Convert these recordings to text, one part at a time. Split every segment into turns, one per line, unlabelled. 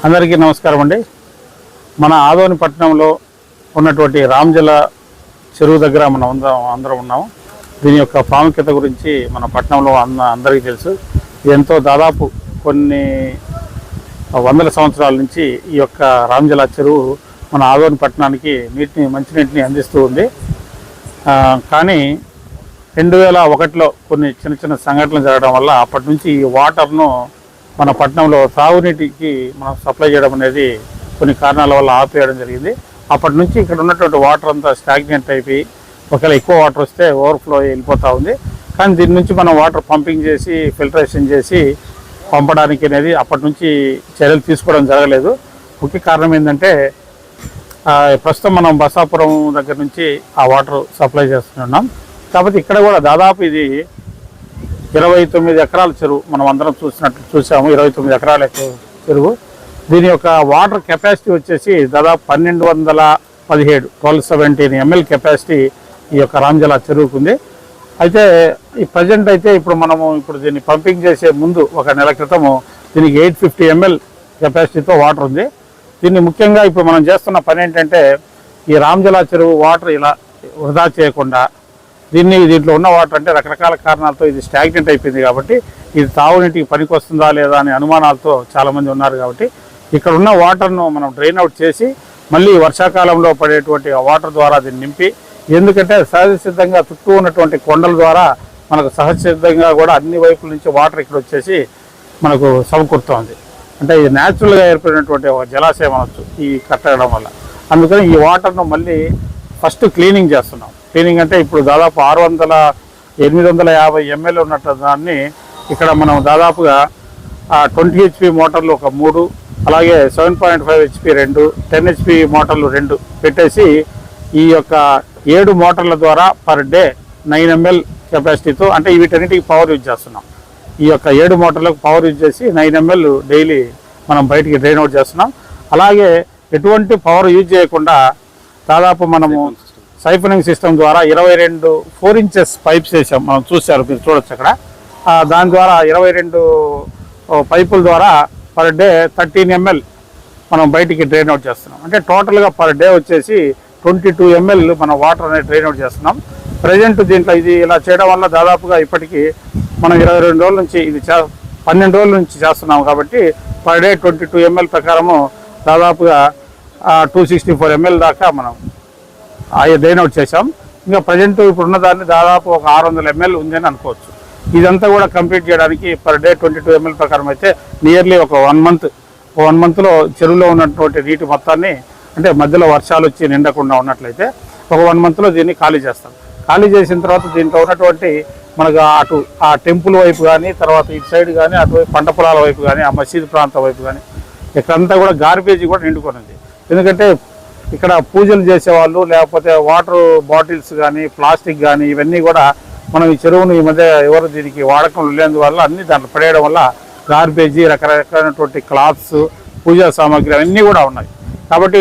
అందరికీ నమస్కారం అండి. మన ఆదోని పట్టణంలో ఉన్నటువంటి రామజల చెరువు దగ్గర మనం అందరం ఉన్నాము. దీని యొక్క ప్రాముఖ్యత గురించి మన పట్టణంలో అందరికీ తెలుసు. ఎంతో దాదాపు కొన్ని వందల సంవత్సరాల నుంచి ఈ యొక్క రామజల చెరువు మన ఆదోని పట్టణానికి మంచినీటిని అందిస్తూ ఉంది. కానీ 2001లో కొన్ని చిన్న సంఘటనలు జరగడం వల్ల అప్పటి నుంచి ఈ వాటర్ను మన పట్టణంలో తాగునీటికి మనం సప్లై చేయడం అనేది కొన్ని కారణాల వల్ల ఆపేయడం జరిగింది. అప్పటి నుంచి ఇక్కడ ఉన్నటువంటి వాటర్ అంతా స్టాగ్నెంట్ అయిపోయి ఒకవేళ ఎక్కువ వాటర్ వస్తే ఓవర్ఫ్లో వెళ్ళిపోతూ ఉంది. కానీ దీని నుంచి మనం వాటర్ పంపింగ్ చేసి ఫిల్టరేషన్ చేసి పంపడానికి అనేది అప్పటి నుంచి చర్యలు తీసుకోవడం జరగలేదు. ముఖ్య కారణం ఏంటంటే ప్రస్తుతం మనం బసాపురం దగ్గర నుంచి ఆ వాటర్ సప్లై చేస్తున్నాం. కాబట్టి ఇక్కడ కూడా దాదాపు ఇది 29 ఎకరాల చెరువు. మనం అందరం చూసాము 29 ఎకరాల చెరువు. దీని యొక్క వాటర్ కెపాసిటీ వచ్చేసి దాదాపు 1217 ml కెపాసిటీ ఈ యొక్క రామజల చెరువుకు ఉంది. అయితే ఈ ప్రజెంట్ అయితే ఇప్పుడు దీన్ని పంపింగ్ చేసే ముందు ఒక నెల క్రితము దీనికి 850 ml కెపాసిటీతో వాటర్ ఉంది. దీన్ని ముఖ్యంగా ఇప్పుడు మనం చేస్తున్న పని ఏంటంటే ఈ రామజల చెరువు వాటర్ ఇలా వృధా చేయకుండా దీంట్లో ఉన్న వాటర్ అంటే రకరకాల కారణాలతో ఇది స్టాగ్నెంట్ అయిపోయింది. కాబట్టి ఇది తాగునీటికి పనికి వస్తుందా లేదా అనే అనుమానాలతో చాలామంది ఉన్నారు. కాబట్టి ఇక్కడ ఉన్న వాటర్ను మనం డ్రైన్ అవుట్ చేసి మళ్ళీ వర్షాకాలంలో పడేటువంటి వాటర్ ద్వారా దీన్ని నింపి, ఎందుకంటే సహజ సిద్ధంగా చుట్టూ ఉన్నటువంటి కొండల ద్వారా మనకు సహజ సిద్ధంగా కూడా అన్ని వైపుల నుంచి వాటర్ ఇక్కడ వచ్చేసి మనకు సమకూరుతోంది. అంటే ఇది న్యాచురల్గా ఏర్పడినటువంటి ఒక జలాశయం అనొచ్చు ఈ కట్టడం వల్ల. అందుకని ఈ వాటర్ను మళ్ళీ ఫస్ట్ క్లీనింగ్ చేస్తున్నాం. క్లీనింగ్ అంటే ఇప్పుడు దాదాపు 850 ml ఉన్నట్టు దాన్ని ఇక్కడ మనం దాదాపుగా 20 HP మోటార్లు ఒక 3, అలాగే 7.5 HP 2, 10 HP మోటార్లు 2 పెట్టేసి ఈ యొక్క 7 మోటార్ల ద్వారా పర్ డే 9 ml కెపాసిటీతో, అంటే వీటన్నిటికి పవర్ యూజ్ చేస్తున్నాం. ఈ యొక్క 7 మోటార్లకు పవర్ యూజ్ చేసి 9 ml డైలీ మనం బయటికి డ్రైన్ అవుట్ చేస్తున్నాం. అలాగే ఎటువంటి పవర్ యూజ్ చేయకుండా దాదాపు మనము సైఫనింగ్ సిస్టమ్ ద్వారా 22 4 inches పైప్స్ వేసాం. మనం చూసారు, మీరు చూడొచ్చు అక్కడ. దాని ద్వారా 22 పైపుల ద్వారా పర్ డే 13 ml మనం బయటికి డ్రైన్ అవుట్ చేస్తున్నాం. అంటే టోటల్గా పర్ డే వచ్చేసి 22 ml మనం వాటర్ అనేది డ్రైన్ అవుట్ చేస్తున్నాం. ప్రజెంట్ దీంట్లో ఇది ఇలా చేయడం వల్ల దాదాపుగా ఇప్పటికీ మనం 22 రోజుల నుంచి 12 రోజుల నుంచి చేస్తున్నాం. కాబట్టి పర్ డే 22 ml ప్రకారము దాదాపుగా 264 ml దాకా మనం డ్రైన్ అవుట్ చేసాం. ఇంకా ప్రజెంట్ ఇప్పుడున్న దాన్ని దాదాపు ఒక 600 ml ఉందని అనుకోవచ్చు. ఇదంతా కూడా కంప్లీట్ చేయడానికి పర్ డే 22 ml ప్రకారం అయితే నియర్లీ ఒక 1 మంత్లో చెరువులో ఉన్నటువంటి నీటి మొత్తాన్ని, అంటే మధ్యలో వర్షాలు వచ్చి నిండకుండా ఉన్నట్లయితే ఒక 1 మంత్లో దీన్ని ఖాళీ చేస్తాం. ఖాళీ చేసిన తర్వాత దీంట్లో ఉన్నటువంటి మనకు అటు ఆ టెంపుల్ వైపు కానీ, తర్వాత ఇటు సైడ్ కానీ, అటువైపు పంట పొలాల వైపు కానీ, ఆ మసీదు ప్రాంతం వైపు కానీ ఇక్కడంతా కూడా గార్బేజ్ కూడా నిండుకొనింది. ఎందుకంటే ఇక్కడ పూజలు చేసేవాళ్ళు, లేకపోతే వాటర్ బాటిల్స్ కానీ, ప్లాస్టిక్ కానీ ఇవన్నీ కూడా మనం ఈ చెరువును ఈ మధ్య ఎవరు దీనికి వాడకంలో లేనందువల్ల అన్ని దాంట్లో పడేయడం వల్ల గార్బేజీ, రకరకాలైనటువంటి క్లాత్స్, పూజా సామాగ్రి అవన్నీ కూడా ఉన్నాయి. కాబట్టి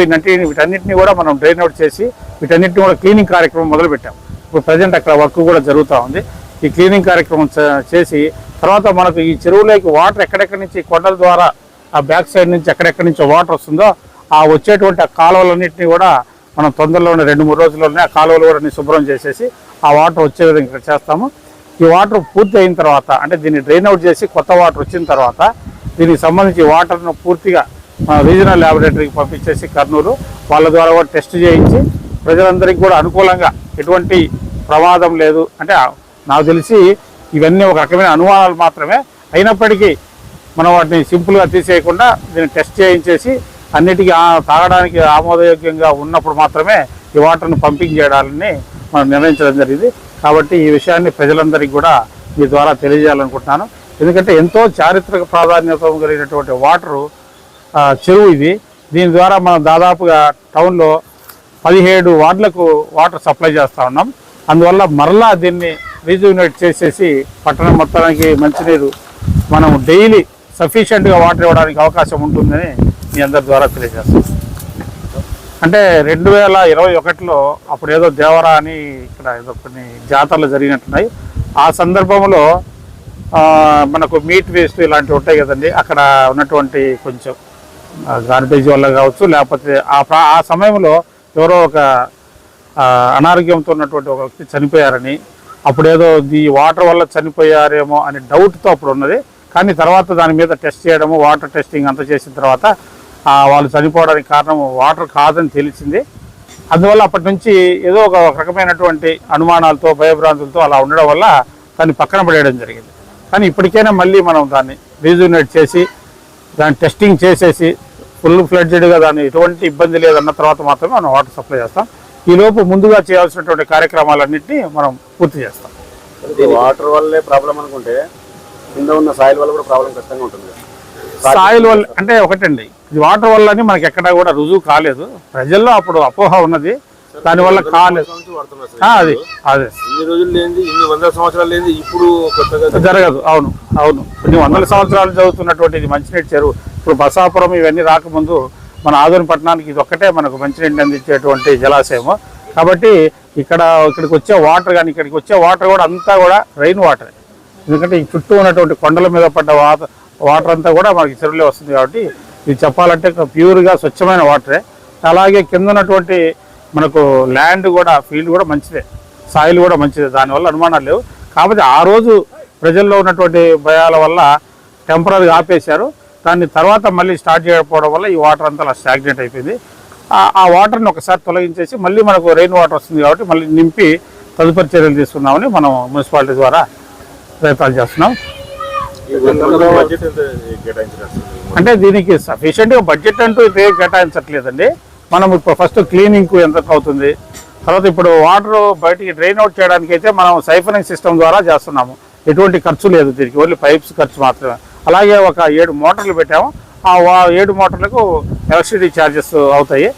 వీటన్నిటిని కూడా మనం డ్రైన్ అవుట్ చేసి వీటన్నిటిని కూడా క్లీనింగ్ కార్యక్రమం మొదలుపెట్టాం. ఇప్పుడు ప్రజెంట్ అక్కడ వర్క్ కూడా జరుగుతూ ఉంది. ఈ క్లీనింగ్ కార్యక్రమం చేసి తర్వాత మనకు ఈ చెరువులోకి వాటర్ ఎక్కడెక్కడి నుంచి కొండల ద్వారా ఆ బ్యాక్ సైడ్ నుంచి ఎక్కడెక్కడి నుంచో వాటర్ వస్తుందో ఆ వచ్చేటువంటి ఆ కాలువలన్నింటినీ కూడా మనం తొందరలోనే 2-3 రోజుల్లోనే ఆ కాలువలు కూడా శుభ్రం చేసేసి ఆ వాటర్ వచ్చే విధంగా ఇక్కడ చేస్తాము. ఈ వాటర్ పూర్తి అయిన తర్వాత, అంటే దీన్ని డ్రైన్ అవుట్ చేసి కొత్త వాటర్ వచ్చిన తర్వాత దీనికి సంబంధించి వాటర్ను పూర్తిగా రీజనల్ ల్యాబొరేటరీకి పంపించేసి కర్నూలు వాళ్ళ ద్వారా కూడా టెస్ట్ చేయించి ప్రజలందరికీ కూడా అనుకూలంగా ఎటువంటి ప్రమాదం లేదు. అంటే నాకు తెలిసి ఇవన్నీ ఒక రకమైన అనుమానాలు మాత్రమే అయినప్పటికీ మనం వాటిని సింపుల్గా తీసేయకుండా దీన్ని టెస్ట్ చేయించేసి అన్నిటికీ తాగడానికి ఆమోదయోగ్యంగా ఉన్నప్పుడు మాత్రమే ఈ వాటర్ను పంపింగ్ చేయడాలని మనం నిర్ణయించడం జరిగింది. కాబట్టి ఈ విషయాన్ని ప్రజలందరికీ కూడా మీ ద్వారా తెలియజేయాలనుకుంటున్నాను. ఎందుకంటే ఎంతో చారిత్రక ప్రాధాన్యత కలిగినటువంటి వాటరు చెరువు ఇది. దీని ద్వారా మనం దాదాపుగా టౌన్లో 17 వార్డులకు వాటర్ సప్లై చేస్తూ ఉన్నాం. అందువల్ల మరలా దీన్ని రీజువినేట్ చేసేసి పట్టణం మొత్తానికి మంచినీరు మనం డైలీ సఫిషియెంట్గా వాటర్ ఇవ్వడానికి అవకాశం ఉంటుందని మీ అందరి ద్వారా తెలియజేస్తాం. అంటే 2021లో అప్పుడు ఏదో దేవరా అని ఇక్కడ ఏదో కొన్ని జాతరలు జరిగినట్టున్నాయి. ఆ సందర్భంలో మనకు మీట్ వేస్ట్ ఇలాంటివి ఉంటాయి కదండి, అక్కడ ఉన్నటువంటి కొంచెం గార్బేజ్ వల్ల కావచ్చు, లేకపోతే ఆ సమయంలో ఎవరో ఒక అనారోగ్యంతో ఉన్నటువంటి ఒక వ్యక్తి చనిపోయారని, అప్పుడేదో ఈ వాటర్ వల్ల చనిపోయారేమో అనే డౌట్తో అప్పుడు ఉన్నది. కానీ తర్వాత దాని మీద టెస్ట్ చేయడము, వాటర్ టెస్టింగ్ అంతా చేసిన తర్వాత వాళ్ళు చనిపోవడానికి కారణం వాటర్ కాదని తెలిసింది. అందువల్ల అప్పటి నుంచి ఏదో ఒక రకమైనటువంటి అనుమానాలతో, భయభ్రాంతులతో అలా ఉండడం వల్ల దాన్ని పక్కన పడేయడం జరిగింది. కానీ ఇప్పటికైనా మళ్ళీ మనం దాన్ని రీజునేట్ చేసి దాన్ని టెస్టింగ్ చేసేసి ఫుల్ ఫ్లెడ్జెడ్గా దాన్ని ఎటువంటి ఇబ్బంది లేదన్న తర్వాత మాత్రమే మనం వాటర్ సప్లై చేస్తాం. ఈలోపు ముందుగా చేయాల్సినటువంటి కార్యక్రమాలన్నింటినీ మనం పూర్తి చేస్తాం.
వాటర్ వల్లే ప్రాబ్లం అనుకుంటే కింద ఉన్న సాయిల్ వల్ల కూడా ప్రాబ్లం ఖచ్చితంగా ఉంటుంది.
సాయిల్ వల్ల అంటే ఒకటండి, ఇది వాటర్ వల్ల అని మనకి ఎక్కడా కూడా రుజువు కాలేదు. ప్రజల్లో అప్పుడు అపోహ ఉన్నది, దానివల్ల కాలేదు. అది అదే
ఇన్ని రోజులు లేని, ఇన్ని వందల సంవత్సరాలు లేని ఇప్పుడు కొత్తగా
జరగదు. అవును అవును, కొన్ని వందల సంవత్సరాలు చదువుతున్నటువంటి ఇది మంచినీటి చెరువు. ఇప్పుడు బసాపురం ఇవన్నీ రాకముందు మన ఆదోని పట్టణానికి ఇది ఒక్కటే మనకు మంచినీటిని అందించేటువంటి జలాశయము. కాబట్టి ఇక్కడికి వచ్చే వాటర్ కానీ ఇక్కడికి వచ్చే వాటర్ కూడా అంతా కూడా రైన్ వాటరే. ఎందుకంటే ఈ చుట్టూ ఉన్నటువంటి కొండల మీద పడ్డ వాటర్ అంతా కూడా మనకి చెరువులే వస్తుంది. కాబట్టి ఇది చెప్పాలంటే ప్యూర్గా స్వచ్ఛమైన వాటరే. అలాగే కింద ఉన్నటువంటి మనకు ల్యాండ్ కూడా, ఫీల్డ్ కూడా మంచిదే, సాయిల్ కూడా మంచిదే, దానివల్ల అనుమానాలు లేవు. కాకపోతే ఆ రోజు ప్రజల్లో ఉన్నటువంటి భయాల వల్ల టెంపరీగా ఆపేశారు. దాన్ని తర్వాత మళ్ళీ స్టార్ట్ చేయకపోవడం వల్ల ఈ వాటర్ అంతా అలా స్టాగ్నేట్ అయిపోయింది. ఆ వాటర్ని ఒకసారి తొలగించేసి మళ్ళీ మనకు రెయిన్ వాటర్ వస్తుంది కాబట్టి మళ్ళీ నింపి తదుపరి చర్యలు తీసుకున్నామని మనం మున్సిపాలిటీ ద్వారా ప్రయత్నాలు చేస్తున్నాం. అంటే దీనికి సఫిషియెంట్గా బడ్జెట్ అంటూ ఇదే కేటాయించట్లేదండి. మనం ఇప్పుడు ఫస్ట్ క్లీనింగ్కు ఎంత అవుతుంది, తర్వాత ఇప్పుడు వాటర్ బయటికి డ్రైన్ అవుట్ చేయడానికి అయితే మనం సైఫనింగ్ సిస్టమ్ ద్వారా చేస్తున్నాము. ఎటువంటి ఖర్చు లేదు దీనికి, ఓన్లీ పైప్స్ ఖర్చు మాత్రమే. అలాగే ఒక 7 మోటార్లు పెట్టాము. ఆ 7 మోటార్లకు ఎలక్ట్రిసిటీ ఛార్జెస్ అవుతాయి.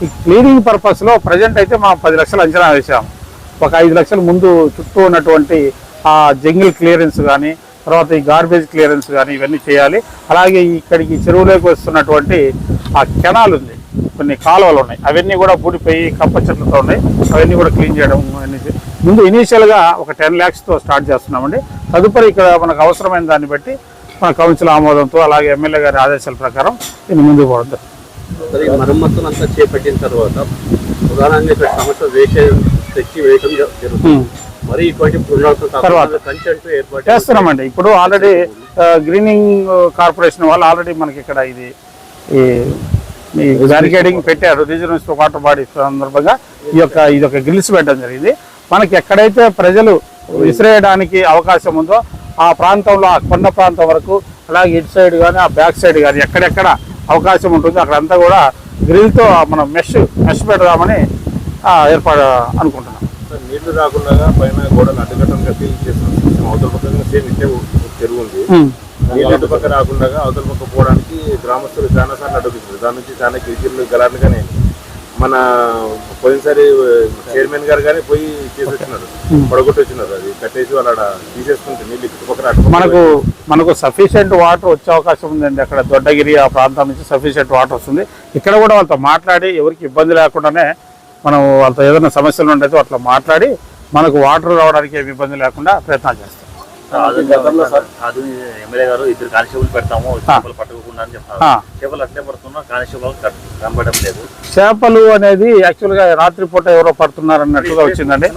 ఈ క్లీనింగ్ పర్పస్లో ప్రజెంట్ అయితే మనం 10 లక్షలు అంచనా వేసాము. ఒక 5 లక్షల ముందు చుట్టూ ఉన్నటువంటి ఆ జంగిల్ క్లియరెన్స్ కానీ, తర్వాత ఈ గార్బేజ్ క్లియరెన్స్ కానీ ఇవన్నీ చేయాలి. అలాగే ఇక్కడికి చెరువులోకి వస్తున్నటువంటి ఆ కెనాల్ ఉంది, కొన్ని కాలువలు ఉన్నాయి, అవన్నీ కూడా పూడిపోయి కప్ప చెట్లతో ఉన్నాయి, అవన్నీ కూడా క్లీన్ చేయడం ముందు ఇనీషియల్గా ఒక 10 lakhsతో స్టార్ట్ చేస్తున్నామండి. తదుపరి ఇక్కడ మనకు అవసరమైన దాన్ని బట్టి మన కౌన్సిల్ ఆమోదంతో, అలాగే ఎమ్మెల్యే గారి ఆదేశాల ప్రకారం దీన్ని ముందుకు పోవడం.
మరమ్మతులు అంతా చేపట్టిన తర్వాత ప్రధానంగా ఇక్కడ సమస్య తెచ్చి వేయడం జరుగుతుంది. మరి ఇటువంటి తర్వాత ఏర్పాటు
చేస్తున్నామండి. ఇప్పుడు ఆల్రెడీ గ్రీనింగ్ కార్పొరేషన్ వాళ్ళు ఆల్రెడీ మనకి ఇక్కడ ఇది ఈ బ్యారికేడింగ్ పెట్టారు. రీజనల్ వాటర్ బాడీ సందర్భంగా ఇది ఒక గ్రిల్స్ పెట్టడం జరిగింది. మనకి ఎక్కడైతే ప్రజలు విసిరేయడానికి అవకాశం ఉందో ఆ ప్రాంతంలో, ఆ కొండ ప్రాంతం వరకు, అలాగే ఇటు సైడ్ కానీ ఆ బ్యాక్ సైడ్ కానీ ఎక్కడెక్కడ అవకాశం ఉంటుంది అక్కడంతా కూడా గ్రిల్తో మనం మెష్ పెడదామని ఏర్పాటు అనుకుంటున్నాం.
నీళ్లు రాకుండా పైన గోడలు అడ్డుకట్టంగా ఫీల్ చేస్తున్నాం. అవతల పక్కన సేమ్ ఇంటే చెరువు ఉంది, నీళ్ళు పక్క రాకుండా అవతల పక్క పోవడానికి గ్రామస్తులు చాలా సార్లు అడ్డుకుంటారు. దాని నుంచి చాలా గిరిజనులు గలారుగానే మన పోయినసారి చైర్మన్ గారు కానీ పోయి చేసి వచ్చినారు, పడగొట్టి వచ్చినారు. అది కట్టేసి వాళ్ళు తీసేసుకుంటే నీళ్ళు చుట్టుపక్కల మనకు సఫిషియెంట్ వాటర్ వచ్చే అవకాశం ఉందండి. అక్కడ దొడ్డగిరి ఆ ప్రాంతం నుంచి సఫిషియెంట్ వాటర్ వస్తుంది. ఇక్కడ కూడా వాళ్ళతో మాట్లాడి ఎవరికి ఇబ్బంది లేకుండానే మనం వాళ్ళతో ఏదైనా సమస్యలు ఉండేదో అట్లా మాట్లాడి మనకు వాటర్ రావడానికి ఏమి ఇబ్బంది లేకుండా ప్రయత్నాలు చేస్తాం.
ఎమ్మెల్యే గారు 2 కానిస్టేబుల్ పెడతాము చేపలు పట్టకుండా అని చెప్తారు. చేపలు అట్లే పడుతున్నా కానిస్టేబుల్ కనబడడం లేదు.
చేపలు అనేది యాక్చువల్గా రాత్రిపూట ఎవరో పడుతున్నారు అన్నట్టుగా వచ్చిందండి.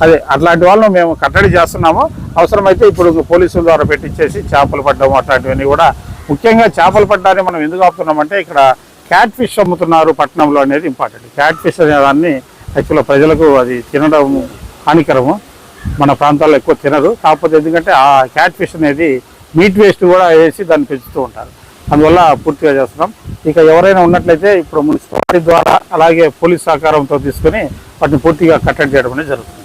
అదే అట్లాంటి వాళ్ళను మేము కట్టడి చేస్తున్నాము. అవసరమైతే ఇప్పుడు పోలీసుల ద్వారా పెట్టించేసి చేపలు పట్టడం అట్లాంటివన్నీ కూడా, ముఖ్యంగా చేపలు పట్టడాన్ని మనం ఎందుకు ఆపుతున్నామంటే ఇక్కడ క్యాట్ ఫిష్ అమ్ముతున్నారు పట్టణంలో అనేది ఇంపార్టెంట్. క్యాట్ ఫిష్ అనే దాన్ని యాక్చువల్గా ప్రజలకు అది తినడం హానికరము, మన ప్రాంతాల్లో ఎక్కువ తినరు. కాకపోతే ఎందుకంటే ఆ క్యాట్ ఫిష్ అనేది మీట్ వేస్ట్ కూడా వేసి దాన్ని పెంచుతూ ఉంటారు. అందువల్ల పూర్తిగా చేస్తున్నాం. ఇక ఎవరైనా ఉన్నట్లయితే ఇప్పుడు మున్సిపాలిటీ ద్వారా అలాగే పోలీస్ సహకారంతో తీసుకొని వాటిని పూర్తిగా కట్టడి చేయడం అనేది జరుగుతుంది.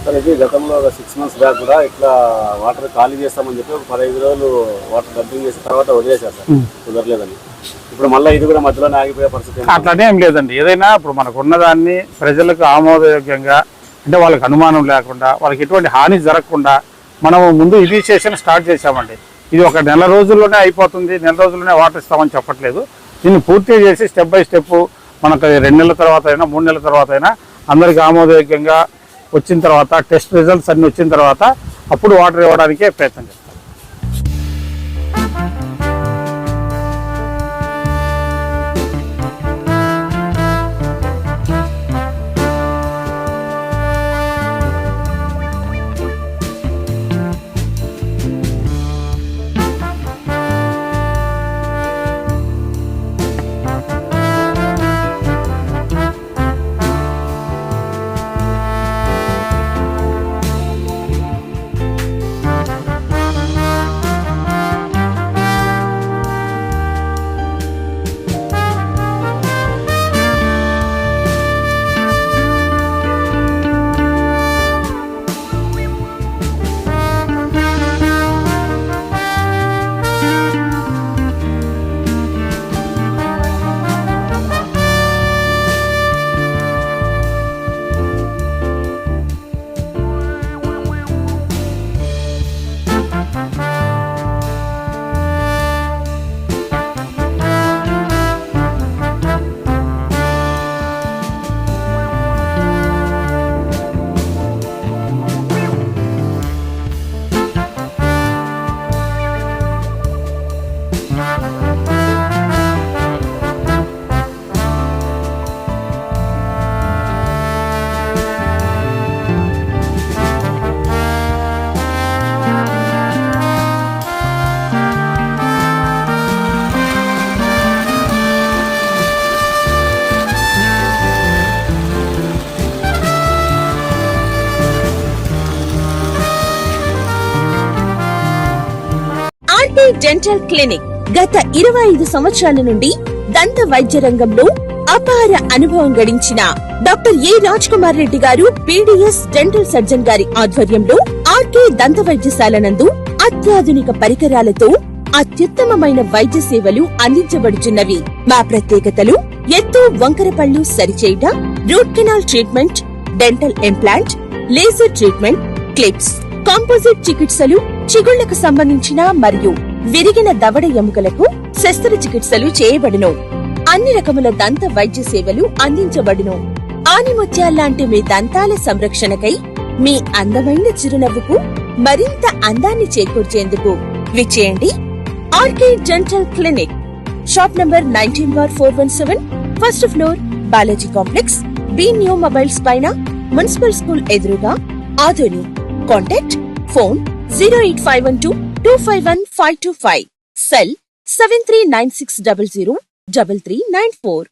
సార్ ఇది గతంలో 6 months బ్యాక్ కూడా ఇట్లా వాటర్ ఖాళీ చేస్తామని చెప్పి 15 రోజులు వాటర్ డంపింగ్ చేసిన తర్వాత వదిలేశారు సార్, కుదరలేదని. ఇప్పుడు మళ్ళీ ఇది కూడా మధ్యలోనే ఆగిపోయే పరిస్థితి.
అట్లానే ఏం లేదండి. ఏదైనా ఇప్పుడు మనకు ఉన్నదాన్ని ప్రజలకు ఆమోదయోగ్యంగా, అంటే వాళ్ళకి అనుమానం లేకుండా, వాళ్ళకి ఎటువంటి హాని జరగకుండా మనము ముందు ఇనిషియేషన్ స్టార్ట్ చేసామండి. ఇది ఒక 1 రోజుల్లోనే అయిపోతుంది, 1 రోజుల్లోనే వాటర్ ఇస్తామని చెప్పట్లేదు. దీన్ని పూర్తిగా చేసి స్టెప్ బై స్టెప్ మనకు 2 నెలల తర్వాత అయినా 3 నెలల తర్వాత అయినా అందరికి ఆమోదయోగ్యంగా వచ్చిన తర్వాత, టెస్ట్ రిజల్ట్స్ అన్నీ వచ్చిన తర్వాత అప్పుడు వాటర్ ఇవ్వడానికే ప్రయత్నం చేస్తాం.
డెంటల్ క్లినిక్ గత 25 సంవత్సరాల నుండి దంత వైద్య రంగంలో అపార అనుభవం గడించిన డాక్టర్ ఏ రాజ్ కుమార్ రెడ్డి గారు పీడీఎస్ డెంటల్ సర్జన్ గారి ఆధ్వర్యంలో ఆర్కే దంత వైద్యశాల నందు అత్యాధునిక పరికరాలతో అత్యుత్తమమైన వైద్య సేవలు అందించబడుచున్నవి. మా ప్రత్యేకతలు ఎత్తు వంకర పళ్ళు సరిచేయుట, root canal treatment, dental implant, laser treatment, clips, composite చికిత్సలు, చిగుళ్లకు సంబంధించిన మరియు విరిగిన దవడ ఎముకలకు శస్త్రచికిత్సలు చేయబడును. అన్ని రకముల దంత వైద్య సేవలు అందించబడును. ఆనిముత్యాల్లాంటి మీ దంతాల సంరక్షణకై మీ అందమైన చిరునవ్వుకు మరింత అందాన్ని చేకూర్చేందుకు విచ్చేయండి RK dental clinic. Shop number 19/417, first floor, Balaji complex, B new mobiles పైన, మున్సిపల్ స్కూల్ ఎదురుగా, ఆదోని. Contact phone 08512251525, cell 7396003394.